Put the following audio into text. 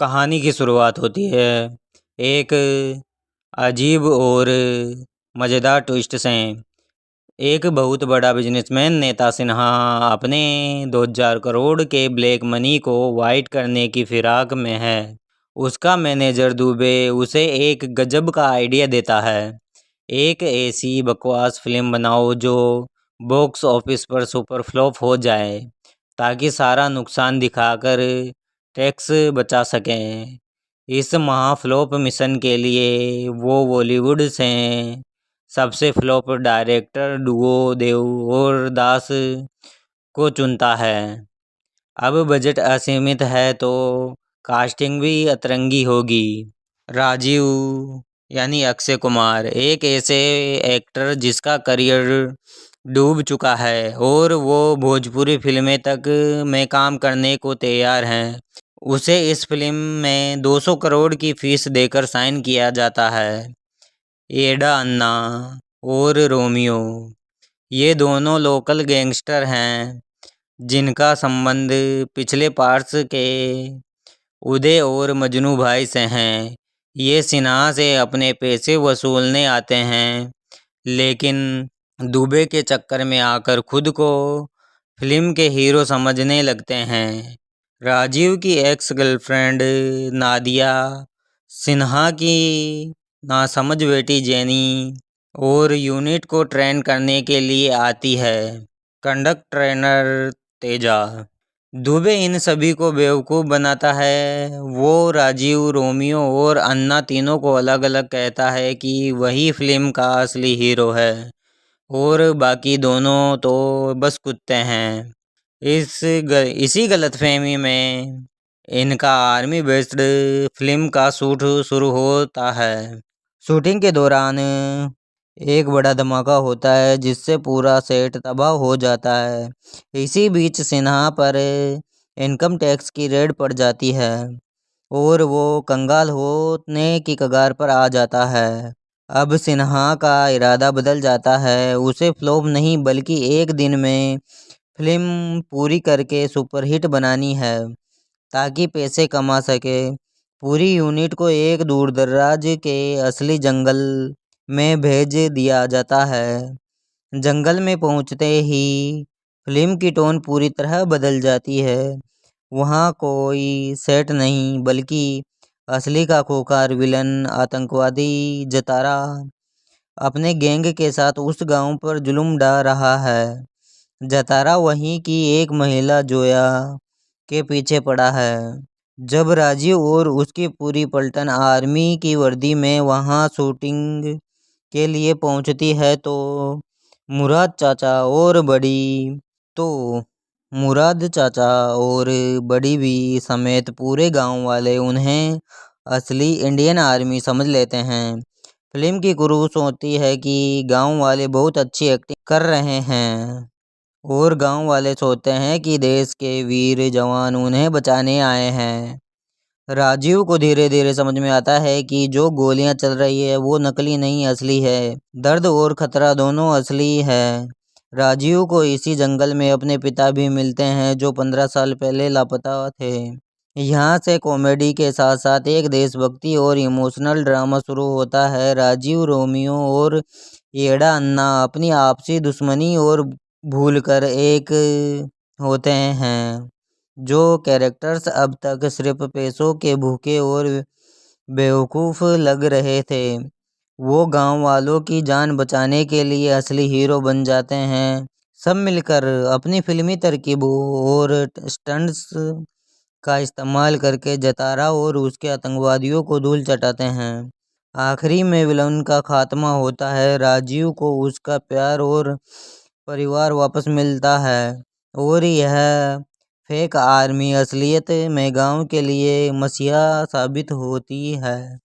कहानी की शुरुआत होती है एक अजीब और मज़ेदार ट्विस्ट से। एक बहुत बड़ा बिजनेसमैन नेता सिन्हा अपने 2000 करोड़ के ब्लैक मनी को वाइट करने की फिराक में है। उसका मैनेजर दुबे उसे एक गजब का आइडिया देता है। एक ऐसी बकवास फिल्म बनाओ जो बॉक्स ऑफिस पर सुपर फ्लॉप हो जाए, ताकि सारा नुकसान दिखाकर टैक्स बचा सकें। इस महाफ्लॉप मिशन के लिए वो बॉलीवुड से सबसे फ्लॉप डायरेक्टर डुओ देव और दास को चुनता है। अब बजट असीमित है तो कास्टिंग भी अतरंगी होगी। राजीव यानी अक्षय कुमार एक ऐसे एक्टर जिसका करियर डूब चुका है और वो भोजपुरी फिल्में तक में काम करने को तैयार हैं। उसे इस फिल्म में 200 करोड़ की फीस देकर साइन किया जाता है। एडा अन्ना और रोमियो ये दोनों लोकल गैंगस्टर हैं जिनका संबंध पिछले पार्ट्स के उदय और मजनू भाई से हैं। ये सिन्हा से अपने पैसे वसूलने आते हैं, लेकिन दुबे के चक्कर में आकर खुद को फिल्म के हीरो समझने लगते हैं। राजीव की एक्स गर्लफ्रेंड नादिया, सिन्हा की नासमझ बेटी जेनी और यूनिट को ट्रेन करने के लिए आती है कंडक्ट ट्रेनर तेजा। दुबे इन सभी को बेवकूफ़ बनाता है। वो राजीव, रोमियो और अन्ना तीनों को अलग अलग कहता है कि वही फिल्म का असली हीरो है और बाकी दोनों तो बस कुत्ते हैं। इसी गलतफहमी में इनका आर्मी बेस्ड फिल्म का शूट शुरू होता है। शूटिंग के दौरान एक बड़ा धमाका होता है जिससे पूरा सेट तबाह हो जाता है। इसी बीच सिन्हा पर इनकम टैक्स की रेड पड़ जाती है और वो कंगाल होने की कगार पर आ जाता है। अब सिन्हा का इरादा बदल जाता है। उसे फ्लॉप नहीं बल्कि एक दिन में फिल्म पूरी करके सुपरहिट बनानी है ताकि पैसे कमा सके। पूरी यूनिट को एक दूरदराज के असली जंगल में भेज दिया जाता है। जंगल में पहुंचते ही फिल्म की टोन पूरी तरह बदल जाती है। वहाँ कोई सेट नहीं बल्कि असली का खूंखार विलन आतंकवादी जतारा अपने गैंग के साथ उस गांव पर जुल्म ढा रहा है। जतारा वहीं की एक महिला जोया के पीछे पड़ा है। जब राजीव और उसकी पूरी पलटन आर्मी की वर्दी में वहां शूटिंग के लिए पहुंचती है तो मुराद चाचा और बड़ी भी समेत पूरे गांव वाले उन्हें असली इंडियन आर्मी समझ लेते हैं। फिल्म की क्रू सोचती है कि गांव वाले बहुत अच्छी एक्टिंग कर रहे हैं और गांव वाले सोचते हैं कि देश के वीर जवान उन्हें बचाने आए हैं। राजीव को धीरे धीरे समझ में आता है कि जो गोलियां चल रही है वो नकली नहीं असली है। दर्द और खतरा दोनों असली है। राजीव को इसी जंगल में अपने पिता भी मिलते हैं जो 15 साल पहले लापता थे। यहाँ से कॉमेडी के साथ साथ एक देशभक्ति और इमोशनल ड्रामा शुरू होता है। राजीव, रोमियो और येड़ा अन्ना अपनी आपसी दुश्मनी और भूलकर एक होते हैं। जो कैरेक्टर्स अब तक सिर्फ पैसों के भूखे और बेवकूफ़ लग रहे थे, वो गांव वालों की जान बचाने के लिए असली हीरो बन जाते हैं। सब मिलकर अपनी फिल्मी तरकीबों और स्टंट्स का इस्तेमाल करके जतारा और उसके आतंकवादियों को धूल चटाते हैं। आखिरी में विलन का खात्मा होता है। राजीव को उसका प्यार और परिवार वापस मिलता है और यह फेक आर्मी असलियत में गांव के लिए मसीहा साबित होती है।